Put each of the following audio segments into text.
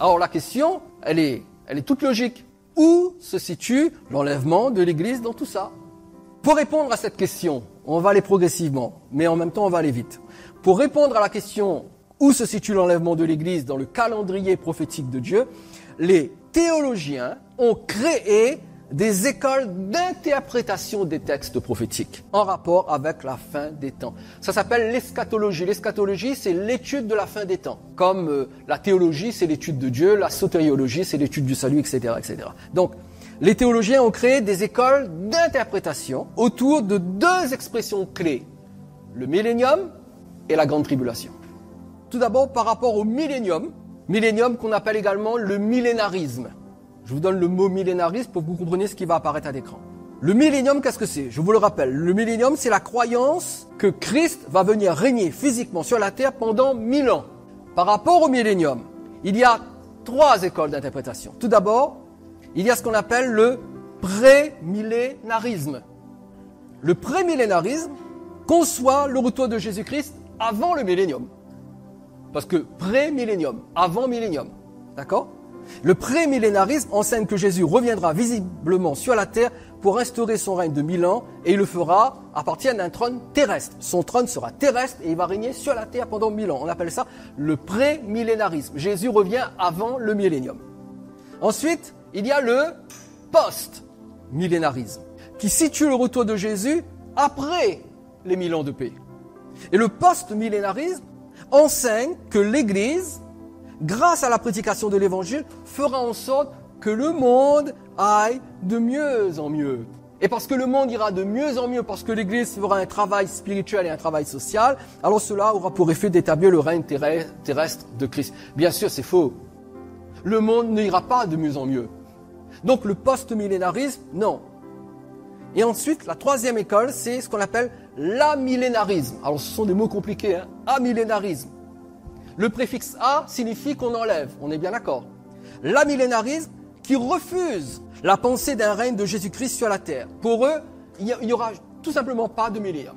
Alors la question, elle est toute logique. Où se situe l'enlèvement de l'Église dans tout ça? Pour répondre à cette question, on va aller progressivement, mais en même temps on va aller vite. Pour répondre à la question où se situe l'enlèvement de l'Église dans le calendrier prophétique de Dieu, les théologiens ont créé des écoles d'interprétation des textes prophétiques en rapport avec la fin des temps. Ça s'appelle l'eschatologie. L'eschatologie, c'est l'étude de la fin des temps. Comme la théologie, c'est l'étude de Dieu, la sotériologie, c'est l'étude du salut, etc., etc. Donc, les théologiens ont créé des écoles d'interprétation autour de deux expressions clés, le millénium et la grande tribulation. Tout d'abord, par rapport au millénium qu'on appelle également le millénarisme. Je vous donne le mot millénarisme pour que vous compreniez ce qui va apparaître à l'écran. Le millénium, qu'est-ce que c'est? Je vous le rappelle. Le millénium, c'est la croyance que Christ va venir régner physiquement sur la terre pendant 1000 ans. Par rapport au millénium, il y a 3 écoles d'interprétation. Tout d'abord, il y a ce qu'on appelle le prémillénarisme. Le prémillénarisme conçoit le retour de Jésus-Christ avant le millénium. Parce que pré-millénium, avant millénium. D'accord? Le prémillénarisme enseigne que Jésus reviendra visiblement sur la terre pour instaurer son règne de 1000 ans et il le fera à partir d'un trône terrestre. Son trône sera terrestre et il va régner sur la terre pendant 1000 ans. On appelle ça le prémillénarisme. Jésus revient avant le millénium. Ensuite, il y a le post-millénarisme qui situe le retour de Jésus après les 1000 ans de paix. Et le post-millénarisme enseigne que l'Église, grâce à la prédication de l'Évangile, fera en sorte que le monde aille de mieux en mieux. Et parce que le monde ira de mieux en mieux, parce que l'Église fera un travail spirituel et un travail social, alors cela aura pour effet d'établir le règne terrestre de Christ. Bien sûr, c'est faux. Le monde n'ira pas de mieux en mieux. Donc le post-millénarisme, non. Et ensuite, la troisième école, c'est ce qu'on appelle l'amillénarisme. Alors ce sont des mots compliqués, hein. Amillénarisme. Le préfixe A signifie qu'on enlève, on est bien d'accord. L'amillénarisme qui refuse la pensée d'un règne de Jésus-Christ sur la terre. Pour eux, il n'y aura tout simplement pas de millénaire.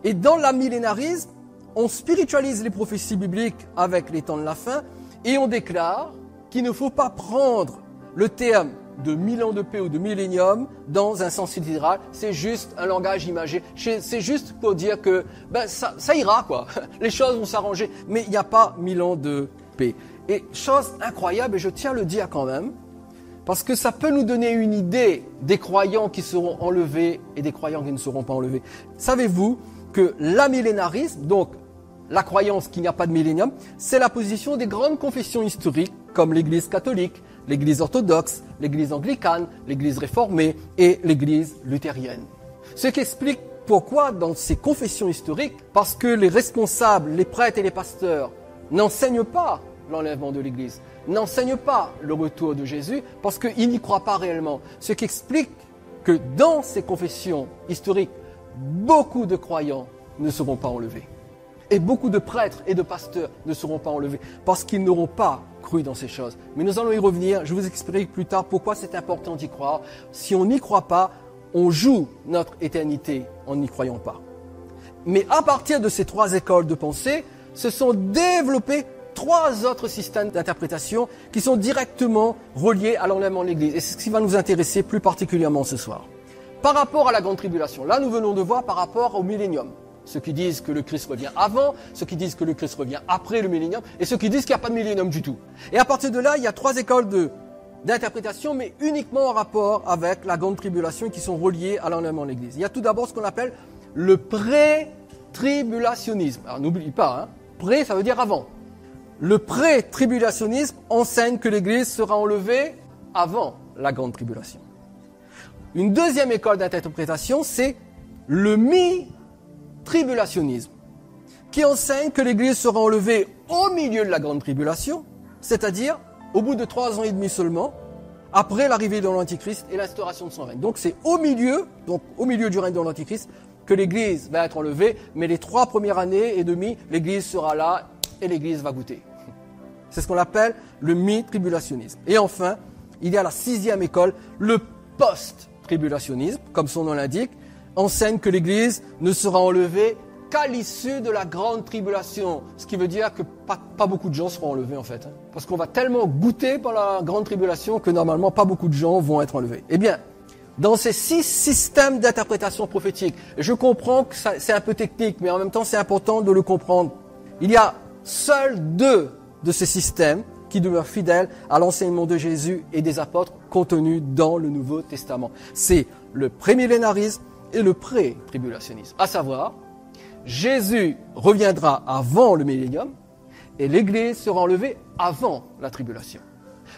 Et dans l'amillénarisme, on spiritualise les prophéties bibliques avec les temps de la fin et on déclare qu'il ne faut pas prendre le terme de 1000 ans de paix ou de millénium dans un sens littéral, c'est juste un langage imagé. C'est juste pour dire que ça ira, quoi. Les choses vont s'arranger, mais il n'y a pas 1000 ans de paix. Et chose incroyable, et je tiens à le dire quand même, parce que ça peut nous donner une idée des croyants qui seront enlevés et des croyants qui ne seront pas enlevés. Savez-vous que l'amillénarisme, donc la croyance qu'il n'y a pas de millénium, c'est la position des grandes confessions historiques comme l'Église catholique, l'Église orthodoxe, l'Église anglicane, l'Église réformée et l'Église luthérienne. Ce qui explique pourquoi dans ces confessions historiques, parce que les responsables, les prêtres et les pasteurs n'enseignent pas l'enlèvement de l'Église, n'enseignent pas le retour de Jésus, parce qu'ils n'y croient pas réellement. Ce qui explique que dans ces confessions historiques, beaucoup de croyants ne seront pas enlevés. Et beaucoup de prêtres et de pasteurs ne seront pas enlevés parce qu'ils n'auront pas cru dans ces choses. Mais nous allons y revenir. Je vous expliquerai plus tard pourquoi c'est important d'y croire. Si on n'y croit pas, on joue notre éternité en n'y croyant pas. Mais à partir de ces 3 écoles de pensée, se sont développés 3 autres systèmes d'interprétation qui sont directement reliés à l'enlèvement de l'Église. Et c'est ce qui va nous intéresser plus particulièrement ce soir. Par rapport à la grande tribulation, là nous venons de voir par rapport au millénium. Ceux qui disent que le Christ revient avant, ceux qui disent que le Christ revient après le millénium, et ceux qui disent qu'il n'y a pas de millénium du tout. Et à partir de là, il y a 3 écoles d'interprétation, mais uniquement en rapport avec la grande tribulation qui sont reliées à l'enlèvement de l'Église. Il y a tout d'abord ce qu'on appelle le pré-tribulationnisme. Alors n'oublie pas, pré ça veut dire avant. Le pré-tribulationnisme enseigne que l'Église sera enlevée avant la grande tribulation. Une deuxième école d'interprétation, c'est le mi-tribulationnisme, qui enseigne que l'Église sera enlevée au milieu de la grande tribulation, c'est-à-dire au bout de 3 ans et demi seulement, après l'arrivée de l'Antichrist et l'instauration de son règne. Donc c'est au milieu du règne de l'Antichrist, que l'Église va être enlevée, mais les 3 premières années et demie, l'Église sera là et l'Église va goûter. C'est ce qu'on appelle le mi-tribulationnisme. Et enfin, il y a la 6e école, le post-tribulationnisme, comme son nom l'indique, enseigne que l'Église ne sera enlevée qu'à l'issue de la grande tribulation. Ce qui veut dire que pas beaucoup de gens seront enlevés en fait. Parce qu'on va tellement goûter par la grande tribulation que normalement pas beaucoup de gens vont être enlevés. Eh bien, dans ces 6 systèmes d'interprétation prophétique, je comprends que c'est un peu technique, mais en même temps c'est important de le comprendre. Il y a seuls 2 de ces systèmes qui demeurent fidèles à l'enseignement de Jésus et des apôtres contenus dans le Nouveau Testament. C'est le prémillénarisme et le pré-tribulationnisme. À savoir, Jésus reviendra avant le millénium et l'Église sera enlevée avant la tribulation.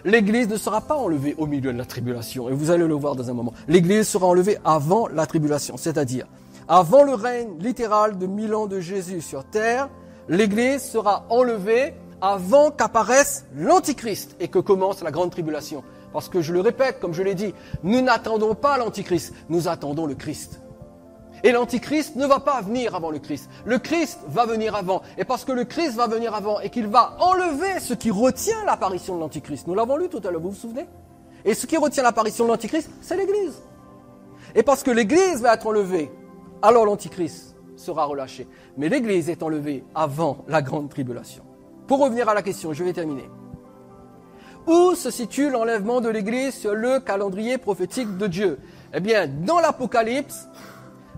L'Église ne sera pas enlevée au milieu de la tribulation, et vous allez le voir dans un moment. L'Église sera enlevée avant la tribulation, c'est-à-dire avant le règne littéral de 1000 ans de Jésus sur terre, l'Église sera enlevée avant qu'apparaisse l'Antichrist et que commence la grande tribulation. Parce que je le répète, comme je l'ai dit, nous n'attendons pas l'Antichrist, nous attendons le Christ. Et l'Antichrist ne va pas venir avant le Christ. Le Christ va venir avant. Et parce que le Christ va venir avant et qu'il va enlever ce qui retient l'apparition de l'Antichrist. Nous l'avons lu tout à l'heure, vous vous souvenez? Et ce qui retient l'apparition de l'Antichrist, c'est l'Église. Et parce que l'Église va être enlevée, alors l'Antichrist sera relâché. Mais l'Église est enlevée avant la grande tribulation. Pour revenir à la question, je vais terminer. Où se situe l'enlèvement de l'Église sur le calendrier prophétique de Dieu? Eh bien, dans l'Apocalypse,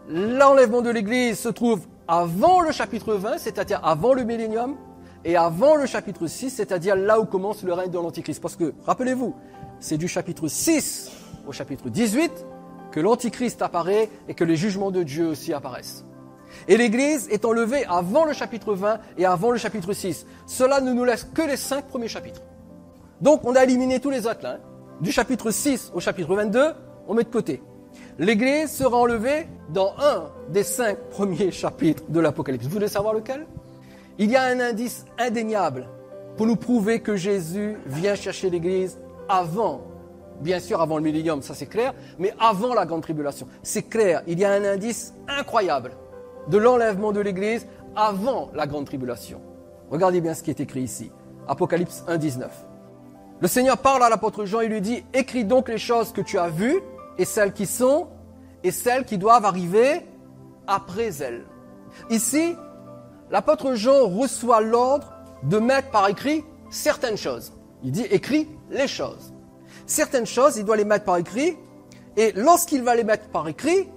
l'enlèvement de l'Église se trouve avant le chapitre 20, c'est-à-dire avant le millénium, et avant le chapitre 6, c'est-à-dire là où commence le règne de l'Antichrist. Parce que, rappelez-vous, c'est du chapitre 6 au chapitre 18 que l'Antichrist apparaît et que les jugements de Dieu aussi apparaissent. Et l'Église est enlevée avant le chapitre 20 et avant le chapitre 6. Cela ne nous laisse que les 5 premiers chapitres. Donc on a éliminé tous les autres là. Du chapitre 6 au chapitre 22, on met de côté. L'Église sera enlevée dans un des 5 premiers chapitres de l'Apocalypse. Vous voulez savoir lequel? Il y a un indice indéniable pour nous prouver que Jésus vient chercher l'Église avant, bien sûr avant le millénium, ça c'est clair, mais avant la grande tribulation. C'est clair, il y a un indice incroyable de l'enlèvement de l'Église avant la grande tribulation. Regardez bien ce qui est écrit ici. Apocalypse 1, 19. Le Seigneur parle à l'apôtre Jean et lui dit « Écris donc les choses que tu as vues, et celles qui sont, et celles qui doivent arriver après elles. » Ici, l'apôtre Jean reçoit l'ordre de mettre par écrit certaines choses. Il dit « Écris les choses ». Certaines choses, il doit les mettre par écrit, et lorsqu'il va les mettre par écrit,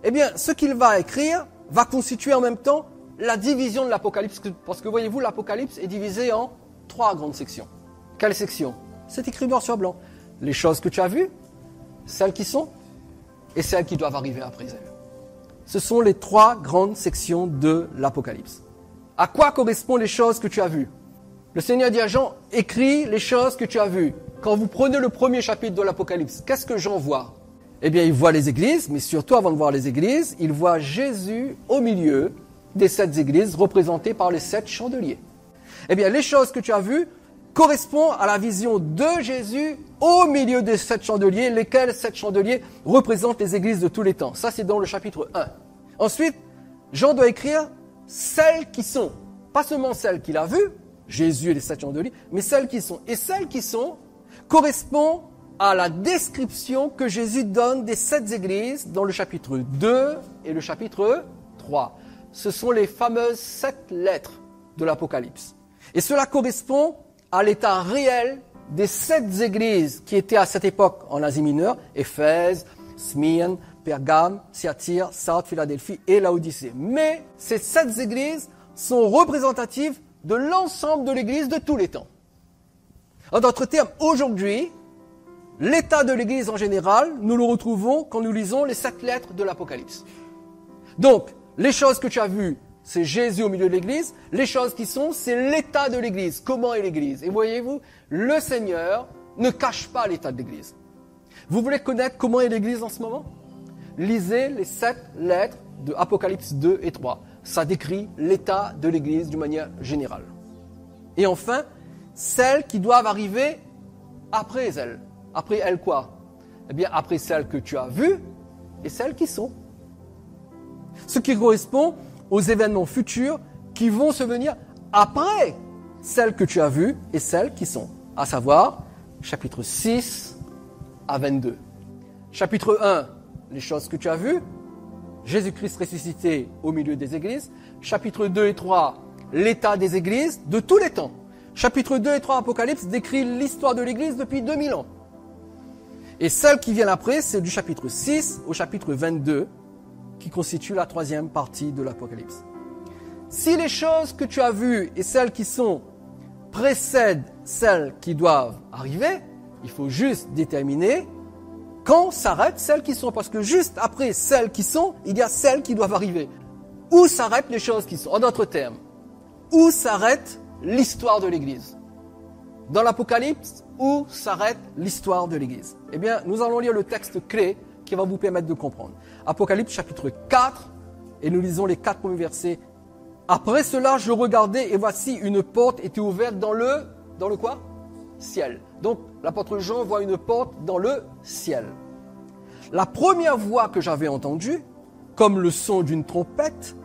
eh bien, ce qu'il va écrire va constituer en même temps la division de l'Apocalypse. Parce que voyez-vous, l'Apocalypse est divisé en 3 grandes sections. Quelles sections? C'est écrit noir sur blanc. Les choses que tu as vues, celles qui sont, et celles qui doivent arriver après elles. Ce sont les 3 grandes sections de l'Apocalypse. À quoi correspondent les choses que tu as vues? Le Seigneur dit à Jean, écris les choses que tu as vues. Quand vous prenez le premier chapitre de l'Apocalypse, qu'est-ce que Jean voit? Eh bien, il voit les églises, mais surtout avant de voir les églises, il voit Jésus au milieu des 7 églises représentées par les 7 chandeliers. Eh bien, les choses que tu as vues correspondent à la vision de Jésus au milieu des 7 chandeliers, lesquels 7 chandeliers représentent les églises de tous les temps. Ça, c'est dans le chapitre 1. Ensuite, Jean doit écrire celles qui sont, pas seulement celles qu'il a vues, Jésus et les 7 chandeliers, mais celles qui sont. Et celles qui sont correspondent à la description que Jésus donne des 7 églises dans le chapitre 2 et le chapitre 3. Ce sont les fameuses 7 lettres de l'Apocalypse. Et cela correspond à l'état réel des 7 églises qui étaient à cette époque en Asie mineure, Éphèse, Smyrne, Pergame, Thyatire, Sardes, Philadelphie et Laodicée. Mais ces 7 églises sont représentatives de l'ensemble de l'église de tous les temps. En d'autres termes, aujourd'hui, l'état de l'Église en général, nous le retrouvons quand nous lisons les 7 lettres de l'Apocalypse. Donc, les choses que tu as vues, c'est Jésus au milieu de l'Église. Les choses qui sont, c'est l'état de l'Église. Comment est l'Église? Et voyez-vous, le Seigneur ne cache pas l'état de l'Église. Vous voulez connaître comment est l'Église en ce moment? Lisez les 7 lettres de Apocalypse 2 et 3. Ça décrit l'état de l'Église d'une manière générale. Et enfin, celles qui doivent arriver après elles. Après elles quoi? Eh bien, après celles que tu as vues et celles qui sont. Ce qui correspond aux événements futurs qui vont se venir après celles que tu as vues et celles qui sont. À savoir, chapitre 6 à 22. Chapitre 1, les choses que tu as vues. Jésus-Christ ressuscité au milieu des églises. Chapitre 2 et 3, l'état des églises de tous les temps. Chapitre 2 et 3 Apocalypse décrit l'histoire de l'église depuis 2000 ans. Et celle qui vient après, c'est du chapitre 6 au chapitre 22, qui constitue la troisième partie de l'Apocalypse. Si les choses que tu as vues et celles qui sont précèdent celles qui doivent arriver, il faut juste déterminer quand s'arrêtent celles qui sont. Parce que juste après celles qui sont, il y a celles qui doivent arriver. Où s'arrêtent les choses qui sont? En d'autres termes, où s'arrête l'histoire de l'Église? Dans l'Apocalypse, où s'arrête l'histoire de l'Église? Eh bien, nous allons lire le texte clé qui va vous permettre de comprendre. Apocalypse chapitre 4, et nous lisons les 4 premiers versets. Après cela, je regardais et voici une porte était ouverte dans le quoi? Ciel. Donc, l'apôtre Jean voit une porte dans le ciel. La première voix que j'avais entendue, comme le son d'une trompette,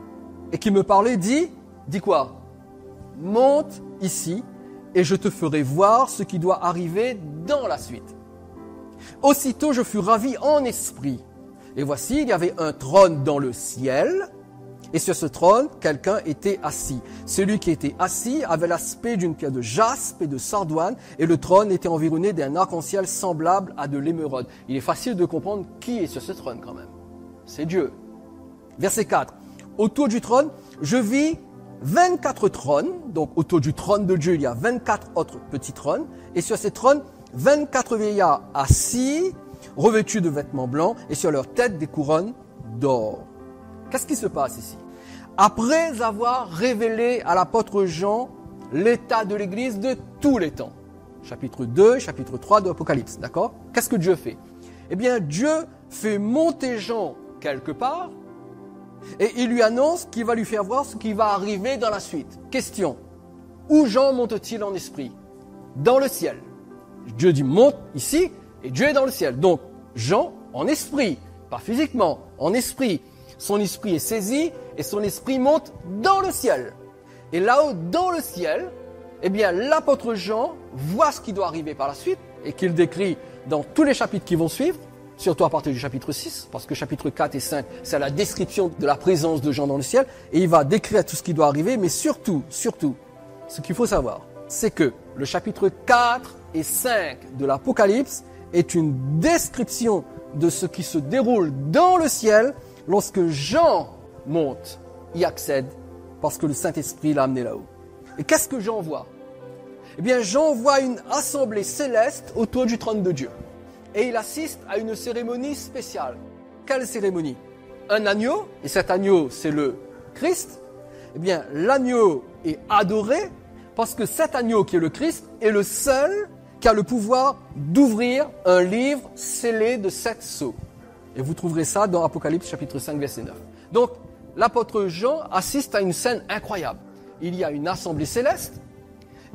et qui me parlait, dit quoi? Monte ici, et je te ferai voir ce qui doit arriver dans la suite. Aussitôt, je fus ravi en esprit. Et voici, il y avait un trône dans le ciel, et sur ce trône, quelqu'un était assis. Celui qui était assis avait l'aspect d'une pierre de jaspe et de sardoine, et le trône était environné d'un arc-en-ciel semblable à de l'émeraude. Il est facile de comprendre qui est sur ce trône quand même. C'est Dieu. Verset 4. Autour du trône, je vis 24 trônes. Donc autour du trône de Dieu, il y a 24 autres petits trônes. Et sur ces trônes, 24 vieillards assis, revêtus de vêtements blancs, et sur leur tête des couronnes d'or. Qu'est-ce qui se passe ici? Après avoir révélé à l'apôtre Jean l'état de l'Église de tous les temps, chapitre 2, chapitre 3 de l'Apocalypse, d'accord? Qu'est-ce que Dieu fait? Eh bien, Dieu fait monter Jean quelque part et il lui annonce qu'il va lui faire voir ce qui va arriver dans la suite. Question, où Jean monte-t-il en esprit? Dans le ciel. Dieu dit monte ici et Dieu est dans le ciel. Donc, Jean en esprit, pas physiquement, en esprit. Son esprit est saisi et son esprit monte dans le ciel. Et là-haut, dans le ciel, eh bien, l'apôtre Jean voit ce qui doit arriver par la suite et qu'il décrit dans tous les chapitres qui vont suivre, surtout à partir du chapitre 6, parce que chapitre 4 et 5, c'est la description de la présence de Jean dans le ciel, et il va décrire tout ce qui doit arriver, mais surtout, ce qu'il faut savoir, c'est que le chapitre 4 et 5 de l'Apocalypse est une description de ce qui se déroule dans le ciel lorsque Jean monte, y accède, parce que le Saint-Esprit l'a amené là-haut. Et qu'est-ce que Jean voit? Eh bien, Jean voit une assemblée céleste autour du trône de Dieu. Et il assiste à une cérémonie spéciale. Quelle cérémonie? Un agneau, et cet agneau, c'est le Christ. Eh bien, l'agneau est adoré parce que cet agneau qui est le Christ est le seul qui a le pouvoir d'ouvrir un livre scellé de 7 sceaux. Et vous trouverez ça dans Apocalypse chapitre 5, verset 9. Donc, l'apôtre Jean assiste à une scène incroyable. Il y a une assemblée céleste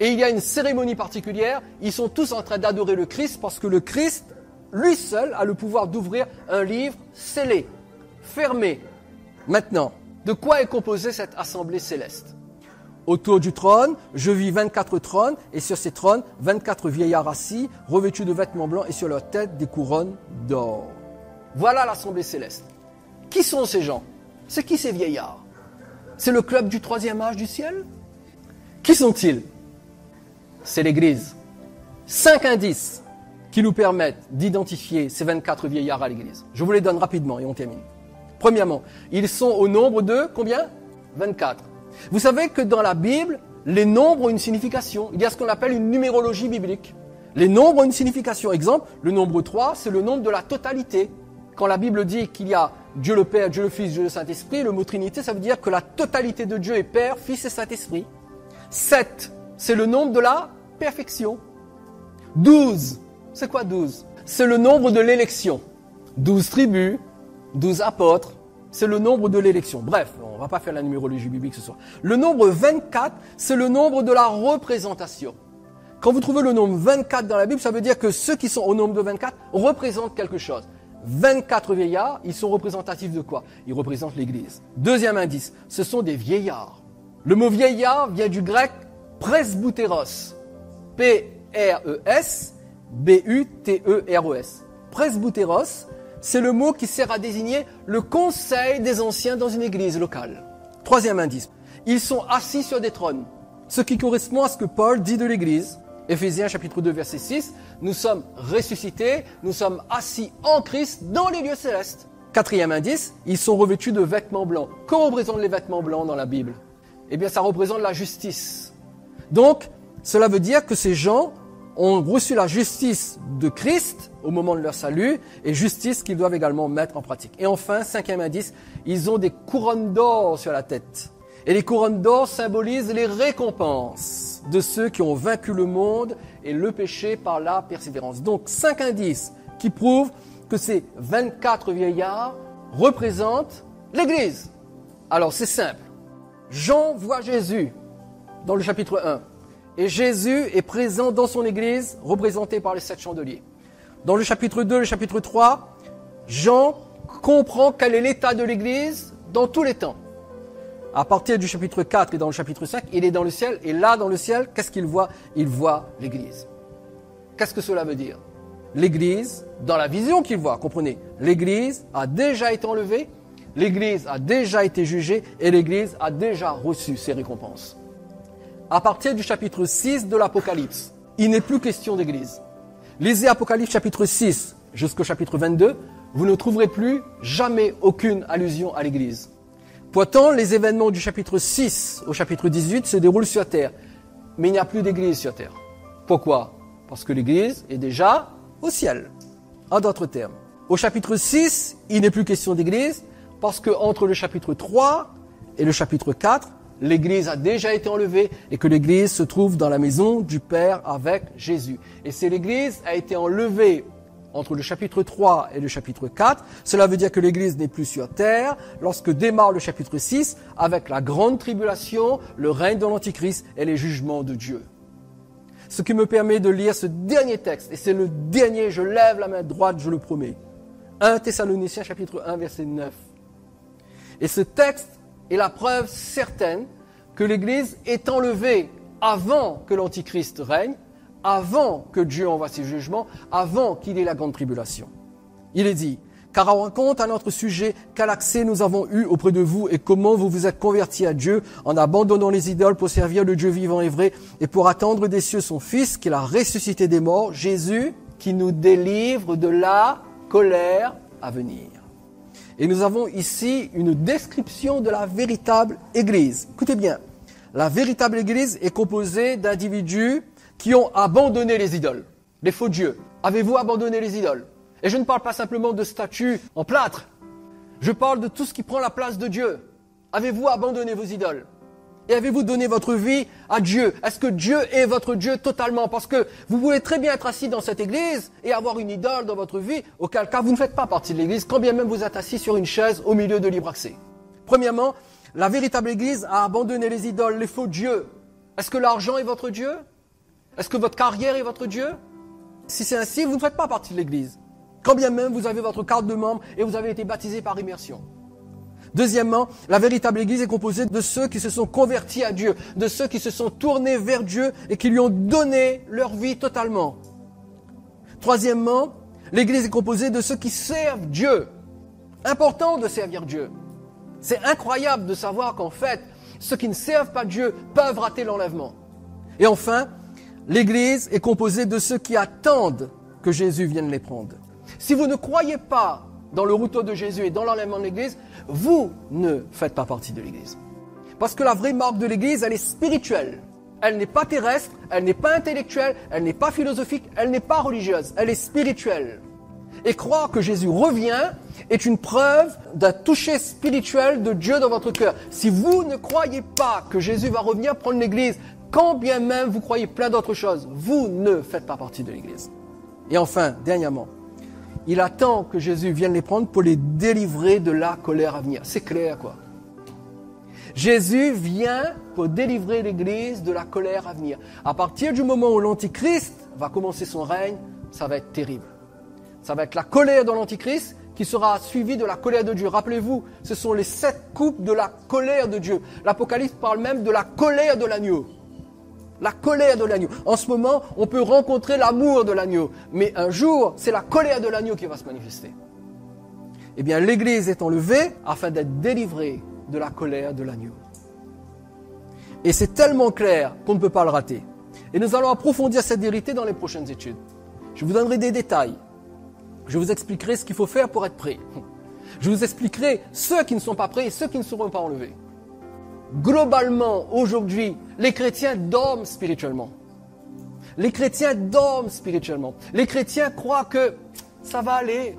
et il y a une cérémonie particulière. Ils sont tous en train d'adorer le Christ parce que le Christ, lui seul, a le pouvoir d'ouvrir un livre scellé, fermé. Maintenant, de quoi est composée cette assemblée céleste? Autour du trône, je vis 24 trônes, et sur ces trônes, 24 vieillards assis, revêtus de vêtements blancs, et sur leur tête des couronnes d'or. Voilà l'assemblée céleste. Qui sont ces gens? C'est qui ces vieillards? C'est le club du troisième âge du ciel? Qui sont-ils? C'est l'Église. 5 indices qui nous permettent d'identifier ces 24 vieillards à l'Église. Je vous les donne rapidement et on termine. Premièrement, ils sont au nombre de combien? 24. Vous savez que dans la Bible, les nombres ont une signification. Il y a ce qu'on appelle une numérologie biblique. Les nombres ont une signification. Exemple, le nombre 3, c'est le nombre de la totalité. Quand la Bible dit qu'il y a Dieu le Père, Dieu le Fils, Dieu le Saint-Esprit, le mot Trinité, ça veut dire que la totalité de Dieu est Père, Fils et Saint-Esprit. 7, c'est le nombre de la perfection. 12, c'est quoi 12? C'est le nombre de l'élection. 12 tribus, 12 apôtres, c'est le nombre de l'élection. Bref, on ne va pas faire la numérologie biblique ce soir. Le nombre 24, c'est le nombre de la représentation. Quand vous trouvez le nombre 24 dans la Bible, ça veut dire que ceux qui sont au nombre de 24 représentent quelque chose. 24 vieillards, ils sont représentatifs de quoi? Ils représentent l'Église. Deuxième indice, ce sont des vieillards. Le mot vieillard vient du grec presbyteros. P-R-E-S-B-U-T-E-R-O-S. Presbyteros, c'est le mot qui sert à désigner le conseil des anciens dans une église locale. Troisième indice, ils sont assis sur des trônes, ce qui correspond à ce que Paul dit de l'église. Éphésiens chapitre 2 verset 6, nous sommes ressuscités, nous sommes assis en Christ dans les lieux célestes. Quatrième indice, ils sont revêtus de vêtements blancs. Que représentent les vêtements blancs dans la Bible? Eh bien, ça représente la justice. Donc, cela veut dire que ces gens ont reçu la justice de Christ au moment de leur salut et justice qu'ils doivent également mettre en pratique. Et enfin, cinquième indice, ils ont des couronnes d'or sur la tête. Et les couronnes d'or symbolisent les récompenses de ceux qui ont vaincu le monde et le péché par la persévérance. Donc, 5 indices qui prouvent que ces 24 vieillards représentent l'Église. Alors, c'est simple. Jean voit Jésus dans le chapitre 1. Et Jésus est présent dans son Église, représenté par les 7 chandeliers. Dans le chapitre 2, le chapitre 3, Jean comprend quel est l'état de l'Église dans tous les temps. À partir du chapitre 4 et dans le chapitre 5, il est dans le ciel. Et là, dans le ciel, qu'est-ce qu'il voit? Il voit l'Église. Qu'est-ce que cela veut dire? L'Église, dans la vision qu'il voit, comprenez, l'Église a déjà été enlevée, l'Église a déjà été jugée et l'Église a déjà reçu ses récompenses. À partir du chapitre 6 de l'Apocalypse, il n'est plus question d'Église. Lisez Apocalypse chapitre 6 jusqu'au chapitre 22, vous ne trouverez plus jamais aucune allusion à l'Église. Pourtant, les événements du chapitre 6 au chapitre 18 se déroulent sur terre, mais il n'y a plus d'Église sur terre. Pourquoi? Parce que l'Église est déjà au ciel. En d'autres termes, au chapitre 6, il n'est plus question d'Église, parce que entre le chapitre 3 et le chapitre 4, l'Église a déjà été enlevée et que l'Église se trouve dans la maison du Père avec Jésus. Et si l'Église a été enlevée entre le chapitre 3 et le chapitre 4, cela veut dire que l'Église n'est plus sur terre lorsque démarre le chapitre 6 avec la grande tribulation, le règne de l'Antichrist et les jugements de Dieu. Ce qui me permet de lire ce dernier texte, et c'est le dernier, je lève la main droite, je le promets. 1 Thessaloniciens chapitre 1 verset 9. Et ce texte est la preuve certaine que l'Église est enlevée avant que l'Antichrist règne, avant que Dieu envoie ses jugements, avant qu'il y ait la grande tribulation. Il est dit, car on raconte à notre sujet quel accès nous avons eu auprès de vous et comment vous vous êtes convertis à Dieu en abandonnant les idoles pour servir le Dieu vivant et vrai et pour attendre des cieux son Fils qu'il a ressuscité des morts, Jésus, qui nous délivre de la colère à venir. Et nous avons ici une description de la véritable Église. Écoutez bien, la véritable Église est composée d'individus qui ont abandonné les idoles, les faux dieux. Avez-vous abandonné les idoles? Et je ne parle pas simplement de statues en plâtre. Je parle de tout ce qui prend la place de Dieu. Avez-vous abandonné vos idoles? Et avez-vous donné votre vie à Dieu? Est-ce que Dieu est votre Dieu totalement? Parce que vous pouvez très bien être assis dans cette église et avoir une idole dans votre vie, auquel cas vous ne faites pas partie de l'église, quand bien même vous êtes assis sur une chaise au milieu de libre accès. Premièrement, la véritable église a abandonné les idoles, les faux dieux. Est-ce que l'argent est votre Dieu? Est-ce que votre carrière est votre Dieu? Si c'est ainsi, vous ne faites pas partie de l'église. Quand bien même vous avez votre carte de membre et vous avez été baptisé par immersion. Deuxièmement, la véritable Église est composée de ceux qui se sont convertis à Dieu, de ceux qui se sont tournés vers Dieu et qui lui ont donné leur vie totalement. Troisièmement, l'Église est composée de ceux qui servent Dieu. Important de servir Dieu. C'est incroyable de savoir qu'en fait, ceux qui ne servent pas Dieu peuvent rater l'enlèvement. Et enfin, l'Église est composée de ceux qui attendent que Jésus vienne les prendre. Si vous ne croyez pas dans le retour de Jésus et dans l'enlèvement de l'Église, vous ne faites pas partie de l'Église. Parce que la vraie marque de l'Église, elle est spirituelle. Elle n'est pas terrestre, elle n'est pas intellectuelle, elle n'est pas philosophique, elle n'est pas religieuse, elle est spirituelle. Et croire que Jésus revient est une preuve d'un toucher spirituel de Dieu dans votre cœur. Si vous ne croyez pas que Jésus va revenir prendre l'Église, quand bien même vous croyez plein d'autres choses, vous ne faites pas partie de l'Église. Et enfin, dernièrement, il attend que Jésus vienne les prendre pour les délivrer de la colère à venir. C'est clair, quoi. Jésus vient pour délivrer l'Église de la colère à venir. À partir du moment où l'Antichrist va commencer son règne, ça va être terrible. Ça va être la colère de l'Antichrist qui sera suivie de la colère de Dieu. Rappelez-vous, ce sont les 7 coupes de la colère de Dieu. L'Apocalypse parle même de la colère de l'agneau. La colère de l'agneau. En ce moment, on peut rencontrer l'amour de l'agneau. Mais un jour, c'est la colère de l'agneau qui va se manifester. eh bien l'Église est enlevée afin d'être délivrée de la colère de l'agneau. Et c'est tellement clair qu'on ne peut pas le rater. Et nous allons approfondir cette vérité dans les prochaines études. Je vous donnerai des détails. Je vous expliquerai ce qu'il faut faire pour être prêt. Je vous expliquerai ceux qui ne sont pas prêts et ceux qui ne seront pas enlevés. Globalement, aujourd'hui, les chrétiens dorment spirituellement. Les chrétiens dorment spirituellement. Les chrétiens croient que ça va aller.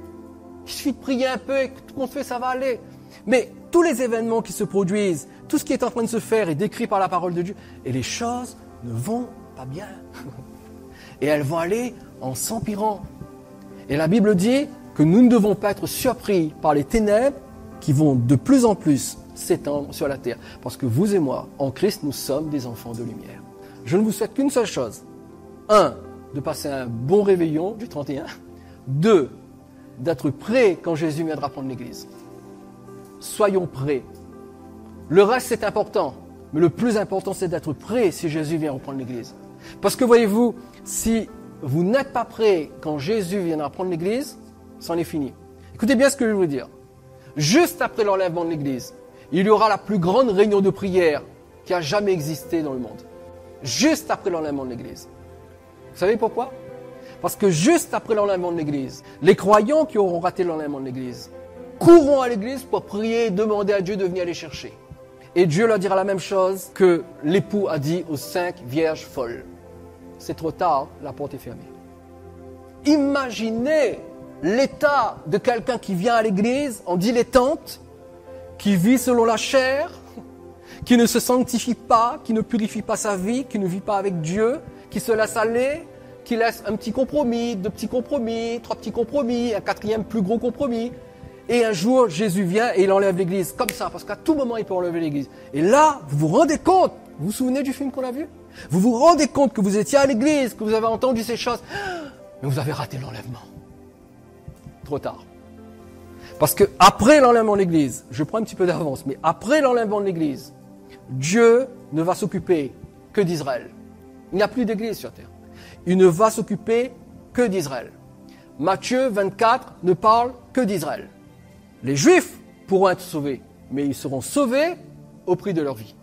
Il suffit de prier un peu et tout qu'on fait, ça va aller. Mais tous les événements qui se produisent, tout ce qui est en train de se faire est décrit par la parole de Dieu. Et les choses ne vont pas bien. Et elles vont aller en s'empirant. Et la Bible dit que nous ne devons pas être surpris par les ténèbres qui vont de plus en plus s'étendre sur la terre. Parce que vous et moi, en Christ, nous sommes des enfants de lumière. Je ne vous souhaite qu'une seule chose. 1, de passer un bon réveillon du 31. 2, d'être prêt quand Jésus viendra prendre l'Église. Soyons prêts. Le reste, c'est important. Mais le plus important, c'est d'être prêt si Jésus vient reprendre l'Église. Parce que voyez-vous, si vous n'êtes pas prêt quand Jésus viendra prendre l'Église, c'en est fini. Écoutez bien ce que je veux vous dire. Juste après l'enlèvement de l'Église, il y aura la plus grande réunion de prière qui a jamais existé dans le monde. Juste après l'enlèvement de l'Église. Vous savez pourquoi? Parce que juste après l'enlèvement de l'Église, les croyants qui auront raté l'enlèvement de l'Église courront à l'Église pour prier et demander à Dieu de venir les chercher. Et Dieu leur dira la même chose que l'époux a dit aux 5 vierges folles. C'est trop tard, la porte est fermée. Imaginez l'état de quelqu'un qui vient à l'église en dilettante, qui vit selon la chair, qui ne se sanctifie pas, qui ne purifie pas sa vie, qui ne vit pas avec Dieu, qui se laisse aller, qui laisse un petit compromis, 2 petits compromis, 3 petits compromis, un 4e plus gros compromis. Et un jour, Jésus vient et il enlève l'église comme ça, parce qu'à tout moment, il peut enlever l'église. Et là, vous vous rendez compte, vous vous souvenez du film qu'on a vu? Vous vous rendez compte que vous étiez à l'église, que vous avez entendu ces choses, mais vous avez raté l'enlèvement. Trop tard. Parce que après l'enlèvement de l'église, je prends un petit peu d'avance, mais après l'enlèvement de l'église, Dieu ne va s'occuper que d'Israël. Il n'y a plus d'église sur terre. Il ne va s'occuper que d'Israël. Matthieu 24 ne parle que d'Israël. Les Juifs pourront être sauvés, mais ils seront sauvés au prix de leur vie.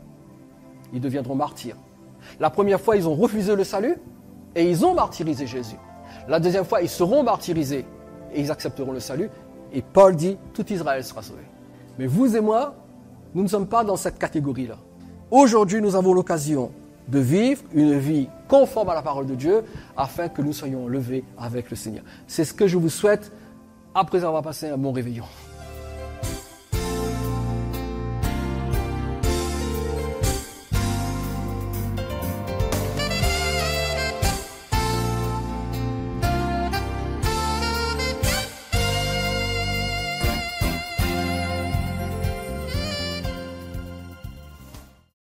Ils deviendront martyrs. La première fois, ils ont refusé le salut et ils ont martyrisé Jésus. La deuxième fois, ils seront martyrisés et ils accepteront le salut. Et Paul dit, tout Israël sera sauvé. Mais vous et moi, nous ne sommes pas dans cette catégorie-là. Aujourd'hui, nous avons l'occasion de vivre une vie conforme à la parole de Dieu afin que nous soyons levés avec le Seigneur. C'est ce que je vous souhaite après avoir passé un bon réveillon.